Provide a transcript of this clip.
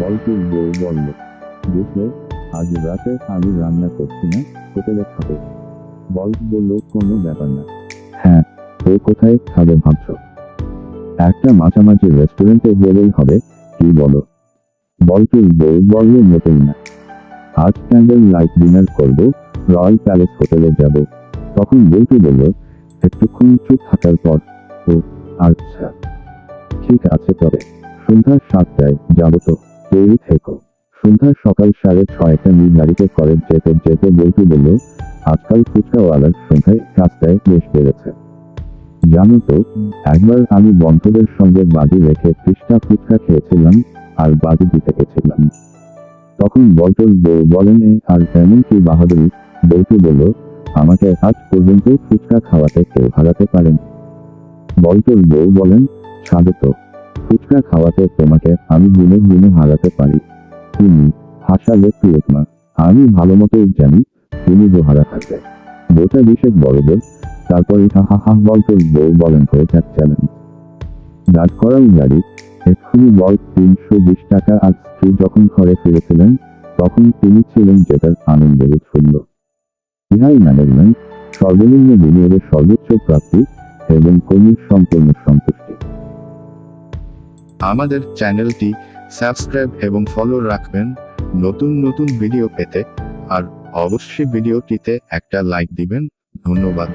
বল্টুর বউ বলল, বুঝলে, আজ রাতে আমি রান্না করছি না, হোটেলে খাবো। বল্ট বলল, কোনো ব্যাপার না। হ্যাঁ, তো কোথায় খাবে ভাবছো? একটা মাঝামাঝি রেস্টুরেন্টে গেলেই হবে, কি বলো? বল্টুর বউ বলল, মোটেই না। আজ ক্যান্ডেল লাইট ডিনার করবো, রয়্যাল প্যালেস হোটেলে যাব। তখন বল্টু বলল, একটুক্ষণ চুপ থাকার পর, ও আচ্ছা, ঠিক আছে, তবে সন্ধ্যা 7টায় যাবো তো, তৈরি থেকো। সন্ধ্যা সকাল 6:30টা গাড়িতে করে যেতে যেতে বল্টু বলল, আজকাল ফুচকাওয়ালার সংখ্যায় রাস্তায় বেশ বেড়েছে। জানো তো, একবার আমি বন্ধুদের সঙ্গে বাজি রেখে 30টা ফুচকা খেয়েছিলাম, আর বাজি দিতে গেছিলাম। তখন বল্টুর বউ বলেন, আর তেমন কি বাহাদুরি? বল্টু বলল, আমাকে আজ পর্যন্ত ফুচকা খাওয়াতে কেউ হারাতে পারেন। বল্টুর বউ বলেন, ছাড়ো তো, ফুচকা খাওয়াতে তোমাকে আমি দিনে দিনে হারাতে পারি। তুমি হাসালে প্রিয়তমা, আমি ভালো মতোই জানি তুমি দোহারা থাকবে। গোটা 20 বড়দের, তারপরে হা বল্টুর বউ বলেন, হয়ে যাক চ্যালেঞ্জ। দাঁড় করাও গাড়ি, এক্ষুনি বল 320 টাকা। আজ স্ত্রী যখন ঘরে ফিরেছিলেন, তখন তিনি ছিলেন জেতার আনন্দের উৎফুল্ল। ইহাই ম্যানেজমেন্ট, সর্বনিম্ন বিনিয়োগের সর্বোচ্চ প্রাপ্তি এবং কর্মীর সম্পূর্ণ সন্তুষ্টি। আমাদের চ্যানেলটি সাবস্ক্রাইব এবং ফলো রাখবেন নতুন নতুন ভিডিও পেতে, আর অবশ্যই ভিডিওটিতে একটা লাইক দিবেন। ধন্যবাদ।